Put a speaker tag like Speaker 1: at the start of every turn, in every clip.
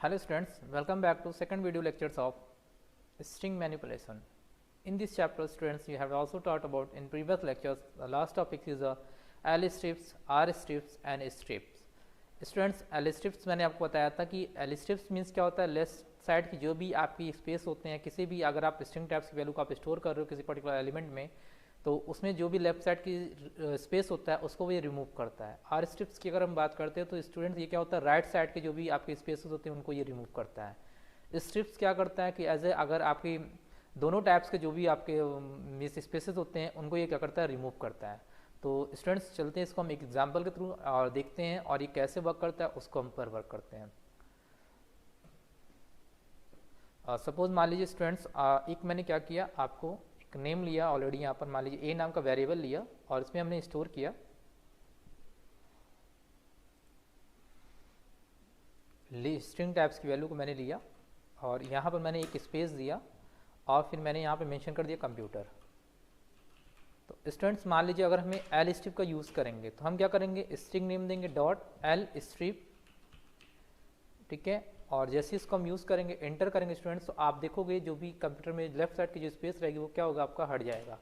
Speaker 1: Hello students, welcome back to second video lectures of string manipulation. In this chapter students we have also taught about in previous lectures the last topic is L strips, R strips and strips. Students L strips मैंने आपको बताया था कि L strips means क्या होता है, left side की जो भी आपकी स्पेस होते हैं किसी भी अगर आप स्ट्रिंग टाइप्स की वैल्यू को आप स्टोर कर रहे हो किसी पर्टिकुलर एलिमेंट में तो उसमें जो भी लेफ्ट साइड की स्पेस होता है उसको ये रिमूव करता है। आर स्ट्रिप्स की अगर हम बात करते हैं तो स्टूडेंट्स ये क्या होता है, राइट साइड के जो भी आपके स्पेसेस होते हैं उनको ये रिमूव करता है। स्ट्रिप्स क्या करता है कि एज ए अगर आपकी दोनों टाइप्स के जो भी आपके मिस स्पेसेस होते हैं उनको ये क्या करता है, रिमूव करता है। तो स्टूडेंट्स चलते हैं इसको हम एक एग्जाम्पल के थ्रू और देखते हैं और ये कैसे वर्क करता है उसको हम पर वर्क करते हैं। सपोज मान लीजिए स्टूडेंट्स एक मैंने क्या किया, आपको एक नेम लिया ऑलरेडी, यहाँ पर मान लीजिए ए नाम का वेरिएबल लिया और इसमें हमने स्टोर किया स्ट्रिंग टाइप्स की वैल्यू को मैंने लिया और यहाँ पर मैंने एक स्पेस दिया और फिर मैंने यहाँ पे मेंशन कर दिया कंप्यूटर। तो स्टूडेंट्स मान लीजिए अगर हमें एल स्ट्रिप का यूज़ करेंगे तो हम क्या करेंगे, स्ट्रिंग नेम देंगे डॉट एल स्ट्रिप, ठीक है। और जैसे इसको हम यूज़ करेंगे एंटर करेंगे स्टूडेंट्स तो आप देखोगे जो भी कंप्यूटर में लेफ्ट साइड की जो स्पेस रहेगी वो क्या होगा, आपका हट जाएगा।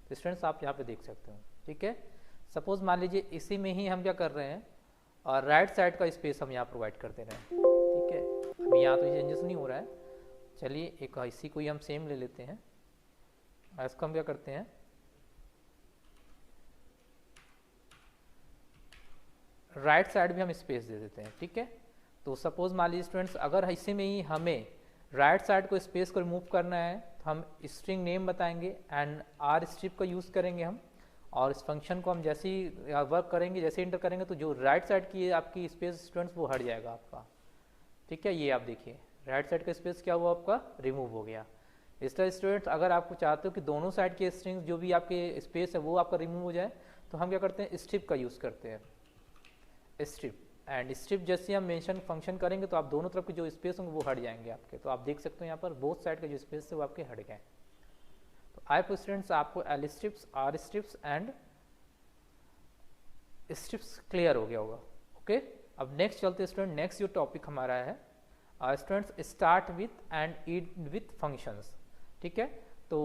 Speaker 1: तो स्टूडेंट्स आप यहाँ पे देख सकते हो, ठीक है। सपोज मान लीजिए इसी में ही हम क्या कर रहे हैं और राइट साइड का स्पेस हम यहाँ प्रोवाइड कर दे रहे हैं, ठीक है। अभी यहाँ तो चेंजेस नहीं हो रहा है, चलिए एक इसी को ही हम सेम ले लेते हैं। इसको हम क्या करते हैं, राइट साइड भी हम स्पेस दे देते हैं, ठीक है। तो सपोज मान लीजिए स्टूडेंट्स अगर इसी में ही हमें राइट साइड को स्पेस को रिमूव करना है तो हम स्ट्रिंग नेम बताएंगे एंड आर स्ट्रिप का यूज़ करेंगे हम, और इस फंक्शन को हम जैसे ही वर्क करेंगे जैसे इंटर करेंगे तो जो राइट साइड की आपकी स्पेस स्टूडेंट्स वो हट जाएगा आपका, ठीक है। ये आप देखिए राइट साइड का स्पेस क्या हुआ, आपका रिमूव हो गया। इस तरह स्टूडेंट्स अगर आपको चाहते हो कि दोनों साइड के स्ट्रिंग्स जो भी आपके स्पेस है वो आपका रिमूव हो जाए तो हम क्या करते हैं, स्ट्रिप का यूज़ करते हैं, स्ट्रिप। एंड स्ट्रिप जैसे हम मेंशन फंक्शन करेंगे तो आप दोनों तरफ के जो स्पेस होंगे वो हट जाएंगे आपके। तो आप देख सकते हो यहाँ पर बोथ साइड के जो स्पेस है वो आपके हट गए। तो आई होप स्टूडेंट्स आपको L strips, R strips and strips clear हो गया होगा, ओके। अब नेक्स्ट चलते स्टूडेंट, नेक्स्ट जो टॉपिक हमारा है students start with and end with functions, ठीक है। तो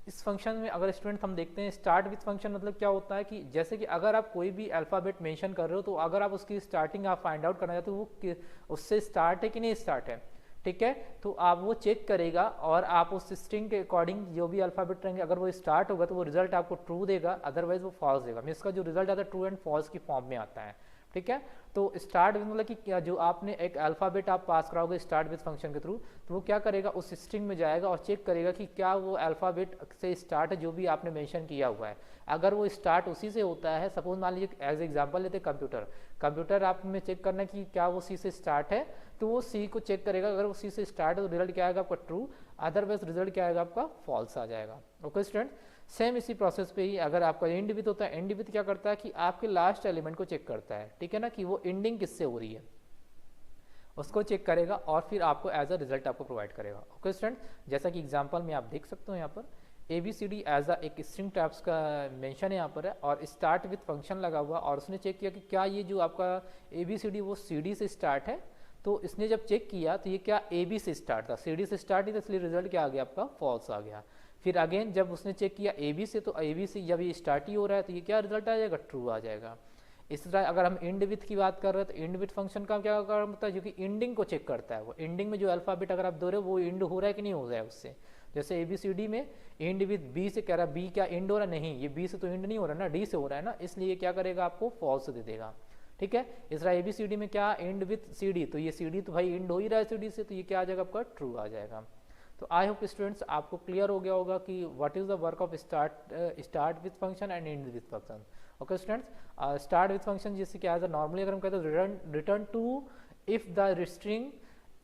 Speaker 1: इस फंक्शन में अगर स्टूडेंट हम देखते हैं स्टार्ट विथ फंक्शन मतलब क्या होता है कि जैसे कि अगर आप कोई भी अल्फ़ाबेट मेंशन कर रहे हो तो अगर आप उसकी स्टार्टिंग आप फाइंड आउट करना चाहते हो वो उससे स्टार्ट है कि नहीं स्टार्ट है, ठीक है। तो आप वो चेक करेगा और आप उस स्ट्रिंग के अकॉर्डिंग जो भी अल्फ़ाबेट रहेंगे अगर वो स्टार्ट होगा तो वो रिजल्ट आपको ट्रू देगा, अदरवाइज वो फॉल्स देगा। मीन्स का जो रिजल्ट आता है ट्रू एंड फॉल्स की फॉर्म में आता है, ठीक है। तो स्टार्ट विथ मतलब कि क्या, जो आपने एक अल्फ़ाबेट आप पास कराओगे स्टार्ट विथ फंक्शन के थ्रू तो वो क्या करेगा, उस स्ट्रिंग में जाएगा और चेक करेगा कि क्या वो अल्फ़ाबेट से स्टार्ट है जो भी आपने मेंशन किया हुआ है। अगर वो स्टार्ट उसी से होता है, सपोज मान लीजिए एज एग्जांपल लेते हैं कंप्यूटर आप में चेक करना है कि क्या वो सी से स्टार्ट है तो वो सी को चेक करेगा, अगर वो सी से स्टार्ट है तो रिजल्ट क्या आएगा आपका ट्रू, अदरवाइज रिजल्ट क्या आएगा आपका फॉल्स आ जाएगा, ओके स्टूडेंट। सेम इसी प्रोसेस पे ही अगर आपका एंड विथ होता है, एंड विथ क्या करता है कि आपके लास्ट एलिमेंट को चेक करता है, ठीक है ना, कि वो एंडिंग किससे हो रही है उसको चेक करेगा और फिर आपको एज अ रिजल्ट आपको प्रोवाइड करेगा, ओके स्टूडेंट। जैसा कि एग्जांपल में आप देख सकते हो यहाँ पर ABCD एज अ एक स्ट्रिंग टाइप्स का मेंशन यहाँ पर है और स्टार्ट विथ फंक्शन लगा हुआ और उसने चेक किया कि क्या ये जो आपका ABCD वो CD से स्टार्ट है। तो इसने जब चेक किया तो ये क्या AB से स्टार्ट था, CD से स्टार्ट नहीं था, इसलिए रिजल्ट क्या आ गया आपका फॉल्स आ गया। फिर अगेन जब उसने चेक किया AB से तो AB से जब ये स्टार्ट ही हो रहा है तो ये क्या रिजल्ट आ जाएगा, ट्रू आ जाएगा। इस तरह अगर हम एंड विथ की बात कर रहे हैं तो एंड विथ फंक्शन का क्या काम होता है, जो कि एंडिंग को चेक करता है, वो एंडिंग में जो अल्फ़ाबेट अगर आप दो रहे हो वो एंड हो रहा है कि नहीं हो रहा है उससे। जैसे ABCD में एंड विथ B से कह रहा है B क्या एंड हो रहा है, नहीं ये B से तो एंड नहीं हो रहा ना, D से हो रहा है ना, इसलिए क्या करेगा आपको फॉल्स दे देगा, ठीक है। इस तरह ABCD में क्या एंड विथ CD तो ये CD तो भाई एंड हो ही रहा है CD से तो ये क्या आ जाएगा आपका ट्रू आ जाएगा। तो आई होप स्टूडेंट्स आपको क्लियर हो गया होगा कि what is the work of start with function and end with function, okay students. Start with function जैसे कि एज अ नॉर्मली अगर हम कहते हैं return true if the string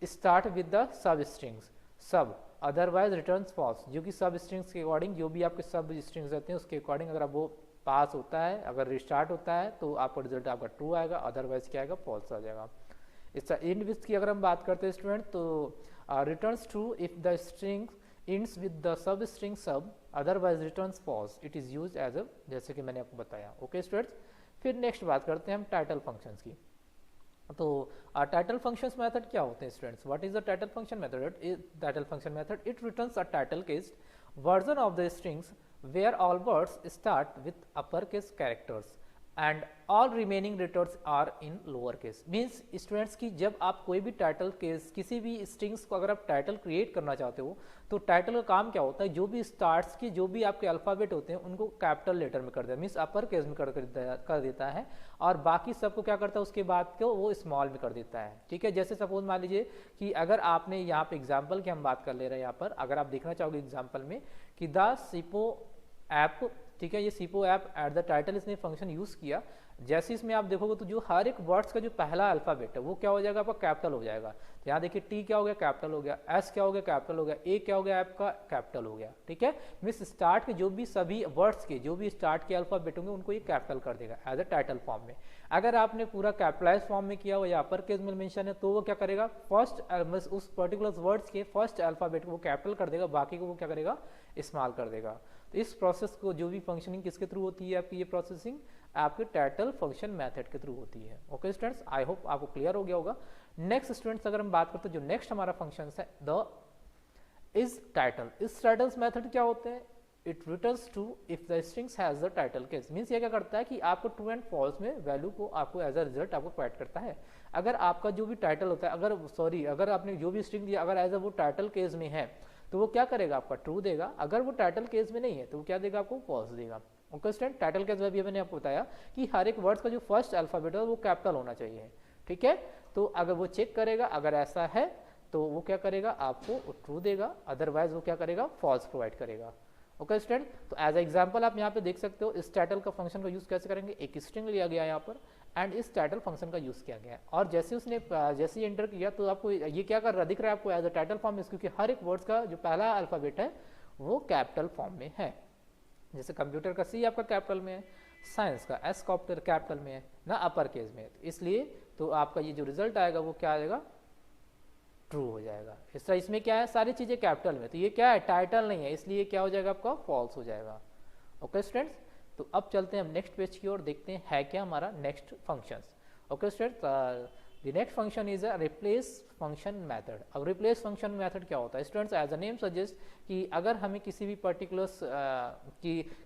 Speaker 1: start with the sub strings sub, otherwise returns false, जो कि सब strings के अकॉर्डिंग जो भी आपके सब स्ट्रिंग्स रहते हैं उसके अकॉर्डिंग अगर आप वो पास होता है, अगर रिस्टार्ट होता है तो आपका रिजल्ट आपका ट्रू आएगा, अदरवाइज क्या आएगा फॉल्स आ जाएगा। इसका एंड विथ की अगर हम बात करते हैं स्टूडेंट तो returns true if the string ends with the substring sub, otherwise returns false, it is used as a, जैसे कि मैंने आपको बताया, ओके स्टूडेंट्स। फिर नेक्स्ट बात करते हैं हम टाइटल फंक्शंस की, तो टाइटल फंक्शंस मेथड क्या होते हैं students? What is the title function method? Title function method it returns a title case version of the strings where all words start with uppercase characters and all remaining letters are in lower case. Means students की जब आप कोई भी title case किसी भी strings को अगर आप टाइटल क्रिएट करना चाहते हो तो टाइटल का काम क्या होता है, जो भी स्टार्ट्स की जो भी आपके अल्फ़ाबेट होते हैं उनको कैपिटल लेटर में कर देता है, मीन्स अपर केस में कर देता है, और बाकी सबको क्या करता है उसके बाद को वो स्मॉल में कर देता है। ठीक है, जैसे सपोज मान लीजिए कि अगर आपने यहाँ पे एग्जाम्पल की हम बात कर ले रहे हैं, यहाँ पर अगर आप देखना चाहोगे एग्जाम्पल में कि द सिपो ऐप, ठीक है, ये सिपो ऐप एट द टाइटल इसने फंक्शन यूज़ किया, जैसे इसमें आप देखोगे तो जो हर एक वर्ड्स का जो पहला अल्फ़ाबेट है वो क्या हो जाएगा आपका कैपिटल हो जाएगा। तो यहाँ देखिए टी क्या हो गया कैपिटल हो गया, एस क्या हो गया कैपिटल हो गया, ए क्या हो गया आपका कैपिटल हो गया। ठीक है, मीन्स स्टार्ट के जो भी सभी वर्ड्स के जो भी स्टार्ट के अल्फ़ाबेट होंगे उनको ये कैपिटल कर देगा एज अ टाइटल फॉर्म में। अगर आपने पूरा कैपिटलाइज फॉर्म में किया हो या अपर केस में मेंशन है तो वो क्या करेगा, फर्स्ट उस पर्टिकुलर वर्ड्स के फर्स्ट अल्फ़ाबेट को वो कैपिटल कर देगा, बाकी को वो क्या करेगा स्मॉल कर देगा। तो इस प्रोसेस को जो भी फंक्शनिंग किसके थ्रू होती है आपकी, ये प्रोसेसिंग आपके टाइटल फंक्शन मेथड के थ्रू होती है। ओके स्टूडेंट्स, आई होप आपको क्लियर हो गया होगा। नेक्स्ट स्टूडेंट्स अगर हम बात करते हैं जो नेक्स्ट हमारा फंक्शन है द इज टाइटल। इस टाइटल्स मेथड क्या होते हैं, it returns true if the strings has the title case. Means ये क्या करता है कि आपको ट्रू एंड फॉल्स में वैल्यू को आपको एज अ रिजल्ट आपको प्रोवाइड करता है। अगर आपका जो भी टाइटल होता है अगर आपने जो भी स्ट्रिंग दिया अगर एज अ वो टाइटल केस में है तो वो क्या करेगा आपका ट्रू देगा, अगर वो टाइटल केस में नहीं है तो वो क्या देगा आपको फॉल्स देगा। ओके स्टूडेंट, टाइटल केस में भी मैंने आपको बताया कि हर एक वर्ड्स का जो फर्स्ट अल्फाबेट है वो कैपिटल होना चाहिए। ठीक है, तो अगर वो चेक करेगा अगर ऐसा है तो वो क्या करेगा आपको ट्रू देगा, अदरवाइज वो क्या करेगा फॉल्स प्रोवाइड करेगा। ओके स्टूडेंट, तो एज एग्जांपल आप यहाँ पे देख सकते हो इस टाइटल का फंक्शन का यूज कैसे करेंगे। एक स्ट्रिंग लिया गया यहाँ पर एंड इस टाइटल फंक्शन का यूज किया गया है, और जैसे ही एंटर किया तो आपको ये क्या कर रहा दिख रहा है आपको एज अ टाइटल फॉर्म में, क्योंकि हर एक वर्ड्स का जो पहला अल्फाबेट है वो कैपिटल फॉर्म में है। जैसे कंप्यूटर का सी आपका कैपिटल में है, साइंस का एस कैपिटल में है ना, अपर केस में, तो इसलिए तो आपका ये जो रिजल्ट आएगा वो क्या आएगा ट्रू हो जाएगा। इस तरह इसमें क्या है सारी चीजें कैपिटल में, तो ये क्या है टाइटल नहीं है, इसलिए क्या हो जाएगा आपका फॉल्स हो जाएगा। ओके स्टूडेंट्स, तो अब चलते हैं हम नेक्स्ट पेज की ओर, देखते हैं है क्या हमारा next functions. Okay students, the next function is a replace function method. अब रिप्लेस फंक्शन मेथड क्या होता है students, as a name suggest कि अगर हमें किसी भी पर्टिकुलर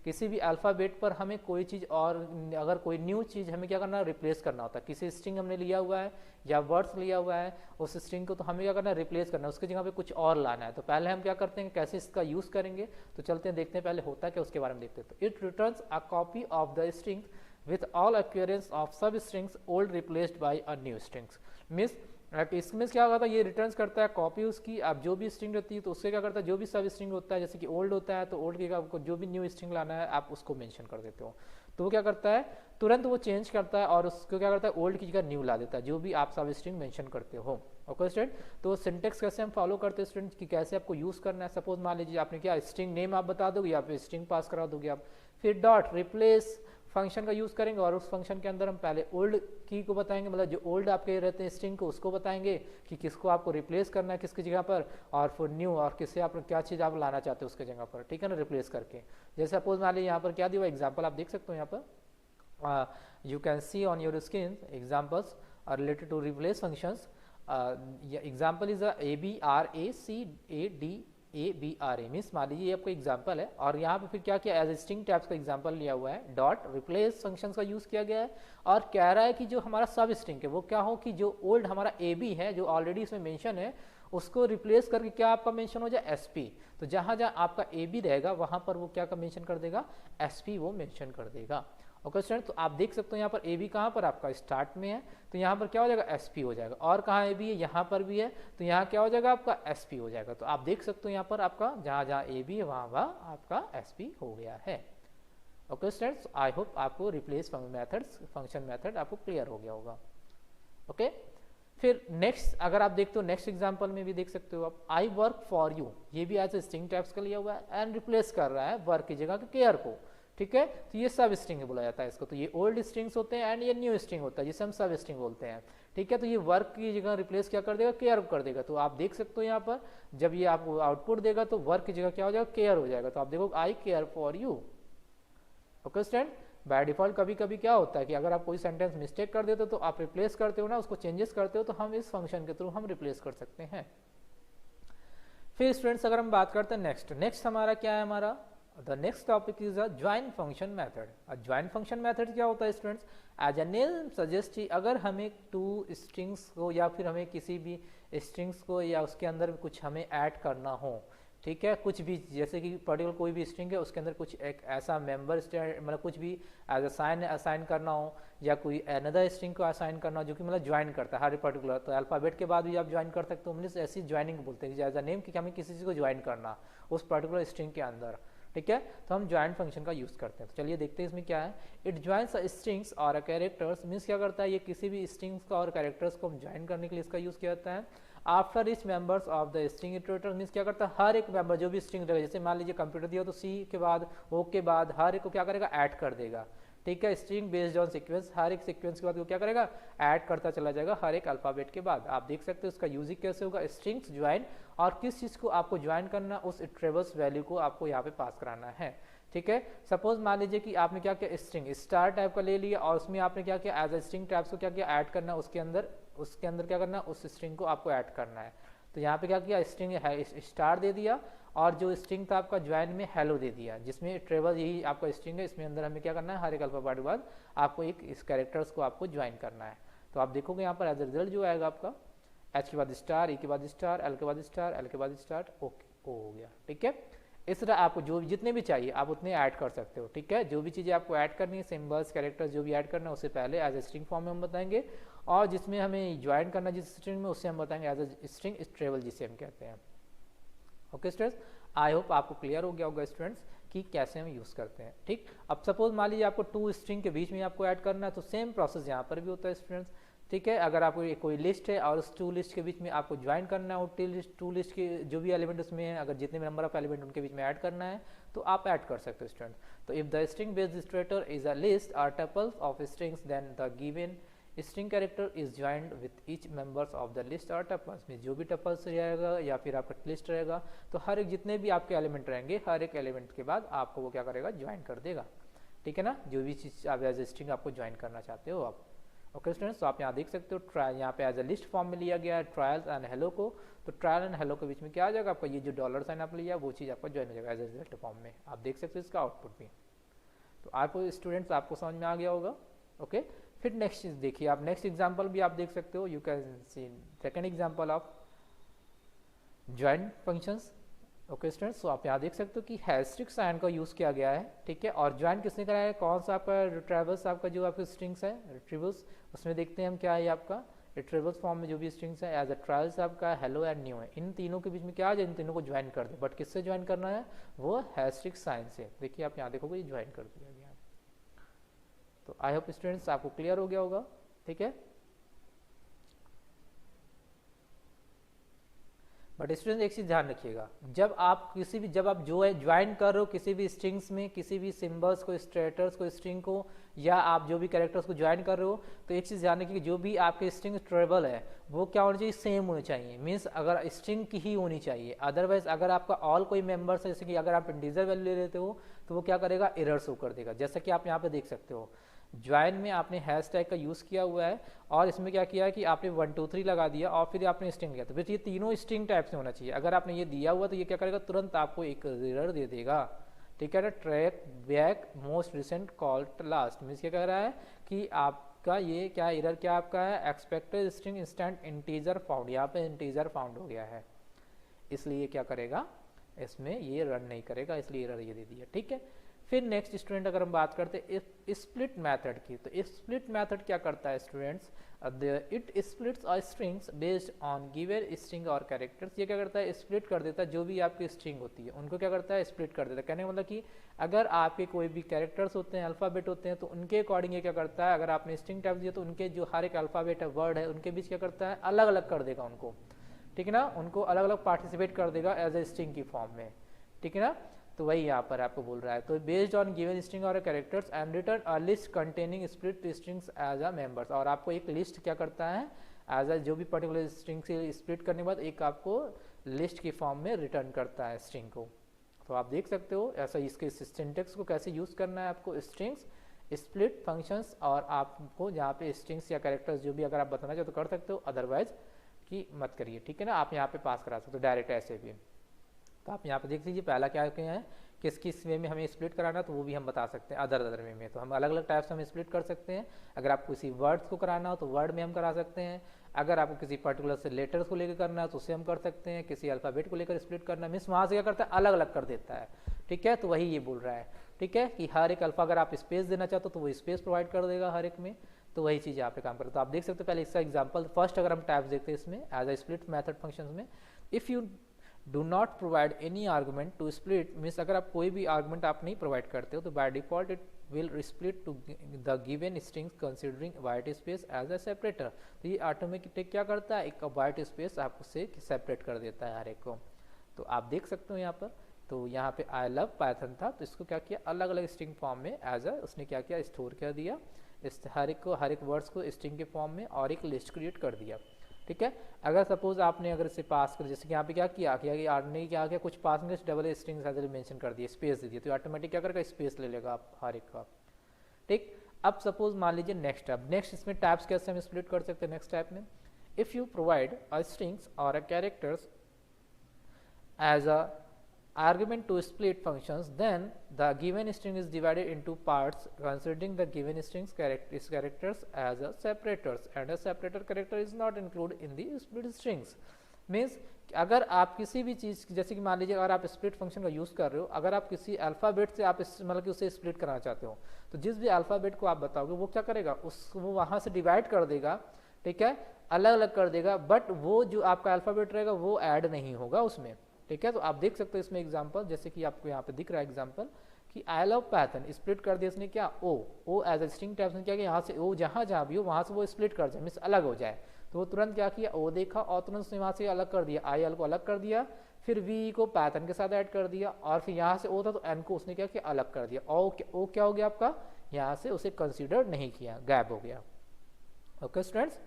Speaker 1: किसी भी अल्फ़ाबेट पर हमें कोई चीज़ और अगर कोई न्यू चीज़ हमें क्या करना है रिप्लेस करना होता है, किसी स्ट्रिंग हमने लिया हुआ है या वर्ड्स लिया हुआ है उस स्ट्रिंग को, तो हमें क्या करना है रिप्लेस करना है, उसकी जगह पे कुछ और लाना है। तो पहले हम क्या करते हैं कैसे इसका यूज़ करेंगे, तो चलते हैं देखते हैं पहले होता है क्या उसके बारे में देखते हैं। तो it returns a copy of the string with all occurrence of sub strings old replaced by a new strings। Means इसमें क्या होता है ये रिटर्न्स करता है कॉपी उसकी, आप जो भी स्ट्रिंग रहती है तो उससे क्या करता है जो भी सब स्ट्रिंग होता है जैसे कि ओल्ड होता है तो ओल्ड की आपको जो भी न्यू स्ट्रिंग लाना है आप उसको मेंशन कर देते हो, तो वो क्या करता है तुरंत वो चेंज करता है और उसको क्या करता है ओल्ड की जगह न्यू ला देता है जो भी आप सब स्ट्रिंग मेंशन करते हो। ओके स्टूडेंट, तो सिंटेक्स कैसे हम फॉलो करते हैं स्टूडेंट कि कैसे आपको यूज़ करना है। सपोज मान लीजिए आपने क्या स्ट्रिंग नेम आप बता दोगे या फिर स्ट्रिंग पास करा दोगे आप, फिर डॉट रिप्लेस फंक्शन का यूज़ करेंगे और उस फंक्शन के अंदर हम पहले ओल्ड की को बताएंगे, मतलब जो ओल्ड आपके रहते हैं स्ट्रिंग को उसको बताएंगे कि किसको आपको रिप्लेस करना है किसकी जगह पर, और फिर न्यू और किससे आप क्या चीज़ आप लाना चाहते हो उसके जगह पर, ठीक है ना, रिप्लेस करके। जैसे सपोज मान लीजिए यहाँ पर क्या दिया हुआ एग्जाम्पल आप देख सकते हो यहाँ पर, you can see on your screen examples are related to replace functions. Example is ABRACADABRA means मान लीजिए ये आपको एग्जाम्पल है और यहाँ पे फिर क्या किया एज स्ट्रिंग टैब्स का एग्जाम्पल लिया हुआ है, डॉट रिप्लेस फंक्शन का यूज़ किया गया है और कह रहा है कि जो हमारा सब स्ट्रिंग है वो क्या हो कि जो ओल्ड हमारा AB है जो ऑलरेडी इसमें मेंशन है उसको रिप्लेस करके क्या आपका मेंशन हो जाए SP, तो जहाँ जहाँ आपका AB रहेगा वहाँ पर वो क्या का मेंशन कर देगा SP वो मेंशन कर देगा। ओके स्टूडेंट, तो आप देख सकते हो यहाँ पर AB कहाँ पर आपका स्टार्ट में है तो यहाँ पर क्या हो जाएगा SP हो जाएगा, और कहाँ AB है यहाँ पर भी है तो यहाँ क्या हो जाएगा आपका SP हो जाएगा। तो आप देख सकते हो यहाँ पर आपका जहाँ जहाँ AB है वहाँ वहाँ आपका SP हो गया है। ओके स्टूडेंट्स, आई होप आपको रिप्लेस फंक्शन मेथड आपको क्लियर हो गया होगा। ओके, फिर नेक्स्ट अगर आप देखते हो नेक्स्ट एग्जाम्पल में भी देख सकते हो आप आई वर्क फॉर यू, ये भी एज ए स्ट्रिंग टाइप्स का लिया हुआ है एंड रिप्लेस कर रहा है वर्क की जगह केयर को, ठीक है, तो ये सब स्ट्रिंग बोला जाता है इसको। तो ये ओल्ड स्ट्रिंग्स होते हैं एंड ये न्यू स्ट्रिंग होता है जिसे हम सब स्ट्रिंग बोलते हैं, ठीक है। तो ये वर्क की जगह रिप्लेस क्या कर देगा केयर कर देगा। तो आप देख सकते हो यहाँ पर जब ये आपको आउटपुट देगा तो वर्क की जगह क्या हो जाएगा केयर हो जाएगा। तो आप देखो I care for you. Okay student, by default कभी कभी क्या होता है कि अगर आप कोई सेंटेंस मिस्टेक कर देते हो तो आप रिप्लेस करते हो ना, उसको चेंजेस करते हो, तो हम इस फंक्शन के थ्रू हम रिप्लेस कर सकते हैं। फिर स्टूडेंट्स अगर हम बात करते हैं नेक्स्ट हमारा क्या है, हमारा the next topic is a join function method. Join function method क्या होता है students? As a name suggest, अगर हमें टू स्ट्रिंग्स को या फिर हमें किसी भी स्ट्रिंग्स को या उसके अंदर कुछ हमें ऐड करना हो, ठीक है, कुछ भी, जैसे कि पर्टिकुलर कोई भी स्ट्रिंग है उसके अंदर कुछ एक ऐसा मेंबर मतलब कुछ भी एज अ साइन असाइन करना हो, या कोई अनदर स्ट्रिंग को असाइन करना हो जो कि मतलब ज्वाइन करता है हर पर्टिकुलर, तो अल्फाबेट के बाद भी आप ज्वाइन कर सकते हो, मतलब ऐसी ज्वाइनिंग बोलते हैं एज अ नेम कि हमें किसी चीज़ को ज्वाइन करना उस पर्टिकुलर स्ट्रिंग के अंदर, ठीक है, तो हम ज्वाइन फंक्शन का यूज़ करते हैं। तो चलिए देखते हैं इसमें क्या है। इट ज्वाइंस स्ट्रिंग्स और कैरेक्टर्स, मीन्स क्या करता है, ये किसी भी स्ट्रिंग्स का और कैरेक्टर्स को ज्वाइन करने के लिए इसका यूज़ किया जाता है। After etch members of the string iterator, means क्या करता है, हर एक मेंबर जो भी स्ट्रिंग रहेगा, जैसे मान लीजिए कंप्यूटर दिया तो सी के बाद ओ के बाद हर एक को क्या करेगा, ऐड कर देगा, ठीक है, स्ट्रिंग बेस्ड ऑन सीक्वेंस, हर एक सीक्वेंस के बाद वो क्या करेगा, ऐड करता चला जाएगा हर एक अल्फाबेट के बाद। आप देख सकते हो उसका यूजिंग कैसे होगा, स्ट्रिंग्स ज्वाइन, और किस चीज़ को आपको ज्वाइन करना, उस इटरेबल्स वैल्यू को आपको यहाँ पे पास कराना है, ठीक है। सपोज मान लीजिए कि आपने क्या किया, स्ट्रिंग स्टार टाइप का ले लिया और उसमें आपने क्या किया, एज अ स्ट्रिंग टाइप्स को क्या किया, ऐड करना, उसके अंदर क्या करना, उस स्ट्रिंग को आपको ऐड करना है। तो यहाँ पे क्या किया, स्ट्रिंग है स्टार दे दिया, और जो स्ट्रिंग था आपका ज्वाइन में हेलो दे दिया, जिसमें ट्रेवल यही आपका स्ट्रिंग है, इसमें अंदर हमें क्या करना है, हर एक अल्फाबेट के बाद आपको एक इस कैरेक्टर्स को आपको ज्वाइन करना है। तो आप देखोगे यहाँ पर एज अ रिजल्ट जो आएगा आपका, एच के बाद स्टार, ई के बाद स्टार, एल के बाद स्टार, एल के बाद स्टार, ओके ओ हो गया, ठीक है। इस तरह आपको जो जितने भी चाहिए आप उतने ऐड कर सकते हो, ठीक है। जो भी चीज़ें आपको ऐड करनी है, सिंबल्स कैरेक्टर्स जो भी ऐड करना है, उससे पहले एज ए स्ट्रिंग फॉर्म में हम बताएंगे, और जिसमें हमें ज्वाइन करना जिस स्ट्रिंग में, उससे हम बताएंगे एज ए स्ट्रिंग ट्रेवल जिसे हम कहते हैं। ओके स्टूडेंट्स, आई होप आपको क्लियर हो गया होगा स्टूडेंट्स कि कैसे हम यूज़ करते हैं, ठीक। अब सपोज मान लीजिए आपको टू स्ट्रिंग के बीच में आपको ऐड करना है, तो सेम प्रोसेस यहाँ पर भी होता है स्टूडेंट्स, ठीक है। अगर आपको कोई लिस्ट है और उस टू लिस्ट के बीच में आपको ज्वाइन करना है, टू लिस्ट के जो भी एलिमेंट उसमें है, अगर जितने भी नंबर ऑफ एलिमेंट उनके बीच में ऐड करना है, तो आप ऐड कर सकते हो स्टूडेंट। तो if the string based iterator is a list और tuples of strings, then the given string character is joined with each members of the list और टपल्स, में जो भी टपल्स रहेगा या फिर आपका लिस्ट रहेगा, तो हर एक जितने भी आपके एलिमेंट रहेंगे, हर एक एलिमेंट के बाद आपको वो क्या करेगा, ज्वाइन कर देगा, ठीक है ना, जो भी चीज़ आप एज ए स्ट्रिंग आपको ज्वाइन करना चाहते हो आप। ओके स्टूडेंट्स, तो आप यहाँ देख सकते हो ट्रायल यहाँ पे एज ए लिस्ट फॉर्म में लिया गया है ट्रायल्स एंड हेलो को, तो ट्रायल एंड हेलो के बीच में क्या आ जाएगा आपका, ये जो डॉलर साइन आप लिया वो चीज़ आपका ज्वाइन हो जाएगा एज ए रिजल्ट फॉर्म में, आप देख सकते हो इसका आउटपुट भी। तो आपको स्टूडेंट्स आपको समझ में आ गया होगा। ओके, फिर नेक्स्ट चीज़ देखिए आप, नेक्स्ट एग्जाम्पल भी आप देख सकते हो, you can C second example of join functions. Okay students, तो आप यहाँ देख सकते हो कि हैस्ट्रिक साइन का यूज़ किया गया है, ठीक है, और ज्वाइन किसने कराया है, कौन सा आपका रिट्राइवल्स आपका जो आपके स्ट्रिंग्स है रिट्रीवल्स, उसमें देखते हैं हम क्या है आपका रिट्रीवल्स फॉर्म में जो भी स्ट्रिंग्स है एज अ ट्रायल्स आपका हेलो एंड न्यू है, इन तीनों के बीच में क्या आ जाए, इन तीनों को ज्वाइन कर दे, बट किससे ज्वाइन करना है, वो हैस्ट्रिक साइन से। देखिए आप यहाँ देखोगे ये ज्वाइन कर दिया गया है। तो आई होप स्टूडेंट्स आपको क्लियर हो गया होगा, ठीक है। बट स्टूडेंट एक चीज़ ध्यान रखिएगा, जब आप जो है ज्वाइन कर रहे हो किसी भी स्ट्रिंग्स में, किसी भी सिंबल्स को, स्ट्रेटर्स को, स्ट्रिंग को, या आप जो भी कैरेक्टर्स को ज्वाइन कर रहे हो, तो एक चीज़ ध्यान रखिए, जो भी आपके स्ट्रिंग ट्रेबल है वो क्या होना चाहिए, सेम होनी चाहिए, मीन्स अगर स्ट्रिंग की ही होनी चाहिए, अदरवाइज अगर आपका ऑल कोई मेंबर्स है, जैसे कि अगर आप इंटीजर वैल्यू ले लेते हो तो वो क्या करेगा, एरर शो कर देगा, जैसा कि आप यहाँ पे देख सकते हो ज्वाइन में आपने हैश टैग का यूज़ किया हुआ है, और इसमें क्या किया है कि आपने 1 2 3 लगा दिया और फिर आपने स्ट्रिंग लिया, तो फिर ये तीनों स्ट्रिंग टाइप से होना चाहिए। अगर आपने ये दिया हुआ तो ये क्या करेगा, तुरंत आपको एक एरर दे देगा, ठीक है ना। Track back most recent call last, means क्या कह रहा है कि आपका ये क्या एरर क्या आपका है, expected string instant integer found, यहाँ पे इंटीजर फाउंड हो गया है, इसलिए क्या करेगा, इसमें ये रन नहीं करेगा, इसलिए एरर ये दे दिया, ठीक है। फिर नेक्स्ट स्टूडेंट अगर हम बात करते हैं स्प्लिट मेथड की, तो स्प्लिट मेथड क्या करता है स्टूडेंट्स, इट स्प्लिट्स और strings based on given string और कैरेक्टर्स, ये क्या करता है, स्प्लिट कर देता है, जो भी आपकी स्ट्रिंग होती है उनको क्या करता है, स्प्लिट कर देता है। कहने का मतलब कि अगर आपके कोई भी कैरेक्टर्स होते हैं, अल्फ़ाबेट होते हैं, तो उनके अकॉर्डिंग ये क्या करता है, अगर आपने स्ट्रिंग टाइप दिया तो उनके जो हर एक अल्फ़ाबेट है, वर्ड है, उनके बीच क्या करता है, अलग अलग कर देगा उनको, ठीक है ना, उनको अलग अलग पार्टिसिपेट कर देगा एज ए स्ट्रिंग की फॉर्म में, ठीक है ना। तो वही यहाँ पर आपको बोल रहा है, तो बेस्ड ऑन गिवन स्ट्रिंग और characters and return a list containing split strings as a members, और आपको एक लिस्ट क्या करता है, एज अ जो भी पर्टिकुलर स्ट्रिंग से स्प्लिट करने के बाद एक आपको लिस्ट की फॉर्म में रिटर्न करता है स्ट्रिंग को। तो आप देख सकते हो ऐसा, इसके सिंटेक्स को कैसे यूज़ करना है आपको, स्ट्रिंग्स स्प्लिट फंक्शंस, और आपको जहाँ पे स्ट्रिंग्स या कैरेक्टर्स जो भी अगर आप बताना चाहो तो कर सकते हो, अदरवाइज कि मत करिए, ठीक है ना। आप यहाँ पे पास करा सकते हो डायरेक्ट ऐसे भी। तो आप यहाँ पे देख लीजिए पहला क्या है, किस किस वे में हमें स्प्लिट कराना, तो वो भी हम बता सकते हैं अदर वे में। तो हम अलग अलग टाइप से हम स्प्लिट कर सकते हैं। अगर आपको किसी वर्ड्स को कराना हो तो वर्ड में हम करा सकते हैं, अगर आपको किसी पर्टिकुलर से लेटर्स को लेकर करना है तो उसे हम कर सकते हैं, किसी अल्फ़ाबेट को लेकर स्प्लिट करना है, मीन्स वहाँ से क्या करता है अलग अलग कर देता है, ठीक है। तो वही ये बोल रहा है, ठीक है, कि हर एक अल्फ़ा अगर आप स्पेस देना चाहते हो तो वो स्पेस प्रोवाइड कर देगा हर एक में। तो वही चीज़ यहाँ पे काम करे। तो आप देख सकते हो पहले इसका एग्जांपल फर्स्ट अगर हम टाइप्स देखते हैं इसमें as a split method functions में, if you do not provide any argument to split, means अगर आप कोई भी आर्गूमेंट आप नहीं प्रोवाइड करते हो तो by default it will split to the given strings considering white space as a separator. तो ये ऑटोमेटिक क्या करता है, एक वाइट स्पेस आपको से सेपरेट कर देता है हर एक को। तो आप देख सकते हो यहाँ पर, तो यहाँ पे आई लव पाइथन था, तो इसको क्या किया अलग अलग स्ट्रिंग फॉर्म में एज अ उसने क्या किया स्टोर कर दिया, इस हर एक वर्ड्स को स्ट्रिंग के फॉर्म में और एक लिस्ट क्रिएट कर दिया, ठीक है। अगर सपोज आपने अगर इसे पास कर, जैसे कि यहाँ पे क्या किया कि आपने क्या किया कुछ पास में डबल स्ट्रिंग्स एज मेंशन कर दिए, स्पेस दे दिए, तो ऑटोमेटिक क्या करेगा स्पेस ले लेगा आप हर एक का, ठीक। अब सपोज मान लीजिए नेक्स्ट टाइप, नेक्स्ट इसमें टाइप्स कैसे हम स्प्लिट कर सकते हैं नेक्स्ट टाइप में, if you provide a strings और अ characters as a argument to split functions, then the given string is divided into parts considering the given strings characters as a separators, and a separator character is not included in the split strings। Means अगर आप किसी भी चीज़, जैसे कि मान लीजिए अगर आप स्प्लिट फंक्शन का यूज़ कर रहे हो, अगर आप किसी अल्फ़ाबेट से आप मतलब कि उसे स्प्लिट करना चाहते हो, तो जिस भी अल्फ़ाबेट को आप बताओगे वो क्या करेगा, वो वहाँ से डिवाइड कर देगा, ठीक है, अलग अलग कर देगा, बट वो जो आपका अल्फ़ाबेट रहेगा वो ऐड नहीं होगा उसमें, ठीक है। तो आप देख सकते हो इसमें एग्जांपल, जैसे कि आपको यहाँ पे दिख रहा है एग्जांपल कि आई लव पाइथन स्प्लिट कर दिया इसने क्या ओ एज ए स्ट्रिंग टाइप ने क्या किया, यहाँ से ओ जहाँ भी हो वहाँ से वो स्प्लिट कर जाए, मीन्स अलग हो जाए। तो वो तुरंत क्या किया ओ देखा और तुरंत उसने वहाँ से अलग कर दिया, आई एल को अलग कर दिया, फिर वी को पाइथन के साथ ऐड कर दिया, और फिर यहाँ से ओ था तो एन को उसने क्या किया अलग कर दिया, ओ क्या हो गया आपका, यहाँ से उसे कंसिडर नहीं किया, गायब हो गया। ओके स्टूडेंट्स,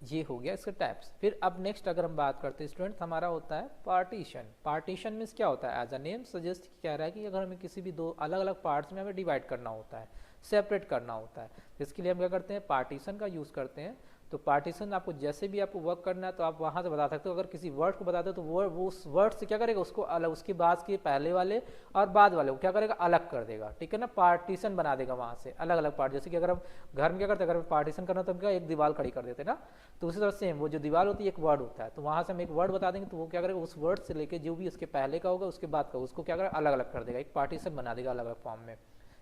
Speaker 1: ये हो गया इसका टाइप्स। फिर अब नेक्स्ट अगर हम बात करते हैं स्टूडेंट्स, हमारा होता है पार्टीशन। पार्टीशन मीन्स क्या होता है, एज अ नेम सजेस्ट कह रहा है कि अगर हमें किसी भी दो अलग अलग पार्ट्स में हमें डिवाइड करना होता है, सेपरेट करना होता है, जिसके लिए हम क्या करते हैं पार्टीशन का यूज़ करते हैं। तो पार्टीशन आपको जैसे भी आपको वर्क करना है तो आप वहाँ से बता सकते हो, अगर किसी वर्ड को बताते हो तो वो उस वर्ड से क्या करेगा उसको अलग, उसके बाद के पहले वाले और बाद वाले को क्या करेगा अलग कर देगा, ठीक है ना, पार्टीशन बना देगा वहाँ से अलग अलग पार्ट। जैसे कि अगर हम घर में क्या करते हैं, अगर पार्टीशन करना तो हम क्या एक दीवार खड़ी कर देते हैं ना, तो उसी तरह सेम वो जो दीवार होती है एक वर्ड होता है, तो वहाँ से हम एक वर्ड बता देंगे तो वो क्या करेगा उस वर्ड से लेके जो भी उसके पहले का होगा उसके बाद का उसको क्या करेगा अलग अलग कर देगा, एक पार्टीशन बना देगा अलग अलग फॉर्म में,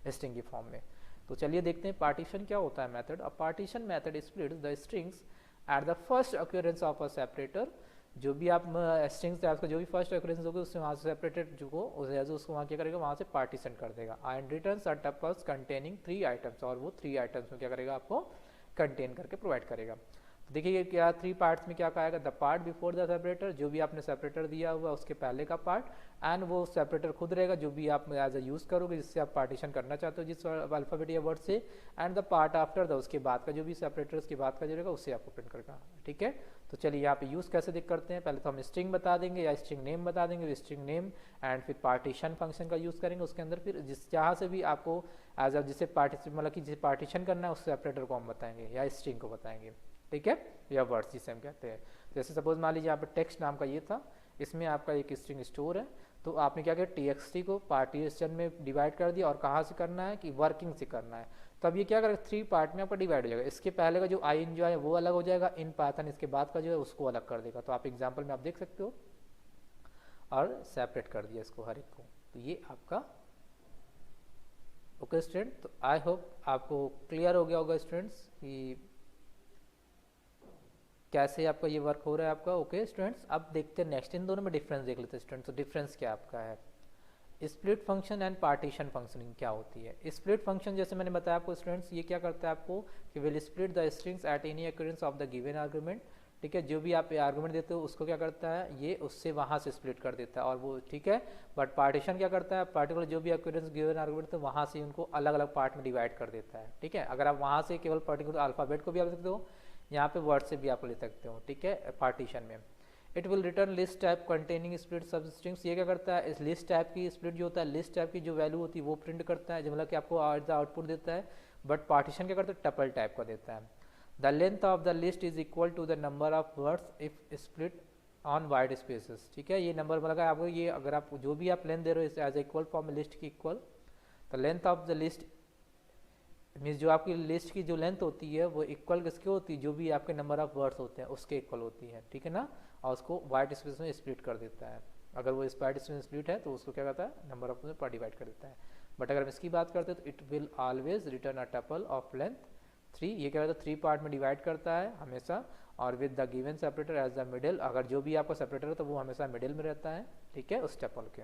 Speaker 1: स्ट्रिंग की फॉर्म में। तो चलिए देखते हैं पार्टीशन क्या होता है method. A partition method splits the strings at the first occurrence of a separator. जो भी आप स्ट्रिंग्स टाइप्स का जो भी फर्स्ट अक्यूरेंस होगा उससे वहाँ से सेपरेटेड जो को उसको वहाँ क्या करेगा वहाँ से पार्टीशन कर देगा। And returns a tuples containing 3 items, और वो 3 आइटम्स में क्या करेगा आपको कंटेन करके प्रोवाइड करेगा। तो देखिए क्या 3 पार्ट्स में क्या कहेगा, the part before the separator, जो भी आपने सेपरेटर दिया हुआ उसके पहले का पार्ट, एंड वो सेपरेटर खुद रहेगा जो भी आप एज अ यूज़ करोगे जिससे आप पार्टीशन करना चाहते हो जिस अल्फ़ाबेट या वर्ड से, and the part after the उसके बाद का जो भी सेपरेटर उसके बाद का जो रहेगा उससे आपको प्रिंट करेगा, ठीक है। तो चलिए यहाँ पे यूज़ कैसे दिख करते हैं, पहले तो हम स्ट्रिंग बता देंगे या स्ट्रिंग नेम बता देंगे, स्ट्रिंग नेम एंड फिर पार्टीशन फंक्शन का यूज़ करेंगे उसके अंदर, फिर जिस जहाँ से भी आपको एज अ जिसे मतलब कि जिसे पार्टीशन करना है उस सेपरेटर को हम बताएंगे या स्ट्रिंग को बताएंगे, ठीक है, या वर्ड्स जिसे हम कहते हैं। जैसे सपोज मान लीजिए यहाँ पर टेक्स्ट नाम का ये था, इसमें आपका एक स्ट्रिंग स्टोर है, तो आपने क्या किया टीएक्सटी को पार्टीशन में डिवाइड कर दिया, और कहाँ से करना है कि वर्किंग से करना है। तो अब ये क्या करेगा 3 पार्ट में आपका डिवाइड हो जाएगा, इसके पहले का जो आई एंजॉय है वो अलग हो जाएगा इन पाइथन, इसके बाद का जो है उसको अलग कर देगा। तो आप एग्जाम्पल में आप देख सकते हो और सेपरेट कर दिया इसको हर एक को। तो ये आपका ओके स्टूडेंट। तो आई होप आपको क्लियर हो गया होगा स्टूडेंट्स कि कैसे आपका ये वर्क हो रहा है आपका। ओके स्टूडेंट्स, अब देखते हैं नेक्स्ट, इन दोनों में डिफरेंस देख लेते हैं स्टूडेंट्स। तो डिफरेंस क्या आपका है, split function and partition functioning क्या होती है। स्प्लिट फंक्शन जैसे मैंने बताया आपको स्टूडेंट्स, ये क्या करता है आपको कि will split the strings at any occurrence of the given argument, ठीक है, जो भी आप आर्गुमेंट देते हो उसको क्या करता है ये उससे वहाँ से स्प्लिट कर देता है और वो, ठीक है। बट पार्टीशन क्या करता है, पार्टिकुलर जो भी अक्यूरेंस गिवन आर्गुमेंट तो वहाँ से उनको अलग अलग पार्ट में डिवाइड कर देता है, ठीक है। अगर आप वहाँ से केवल पर्टिकुलर अल्फ़ाबेट को भी आप सकते हो, यहाँ पे वर्ड से भी आप ले सकते हो, ठीक है, पार्टीशन में। It will return list type containing split सब स्ट्रिंग्स। ये क्या करता है, इस लिस्ट टाइप की स्प्लिट जो होता है, लिस्ट टाइप की जो वैल्यू होती है वो प्रिंट करता है, जो मतलब कि आपको आउटपुट देता है, बट पार्टीशन क्या करता है, टपल टाइप का देता है। The length of the list is equal to the number of words if split on white spaces. ठीक है, ये नंबर मतलब आपको ये अगर आप जो भी आप लेंथ दे रहे हो एज इक्वल फॉर्म लिस्ट की equal, the length of the list means जो आपकी लिस्ट की जो लेंथ होती है वो इक्वल किसके होती है, जो भी आपके नंबर ऑफ वर्ड्स होते हैं उसके इक्वल होती है। ठीक है ना, और उसको वाइड स्पेस में स्प्लिट कर देता है। अगर वो इस वाइड स्पेस में स्प्लिट है तो उसको क्या करता है, नंबर ऑफ पर डिवाइड कर देता है। बट अगर हम इसकी बात करते हैं तो it will always return a tuple of length 3। ये क्या करता है, 3 पार्ट में डिवाइड करता है हमेशा, और with the given separator as the middle. अगर जो भी आपका सेपरेटर है तो वो हमेशा मिडिल में रहता है, ठीक है, उस टपल के।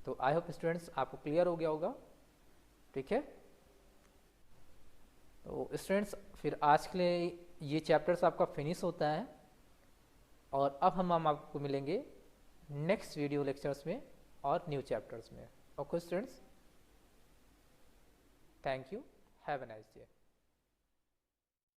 Speaker 1: तो आई होप स्टूडेंट्स आपको क्लियर हो गया होगा। ठीक है, तो स्टूडेंट्स फिर आज के लिए ये चैप्टर्स आपका फिनिश होता है, और अब हम आपको मिलेंगे नेक्स्ट वीडियो लेक्चर्स में और न्यू चैप्टर्स में। Okay students, thank you, have a nice day.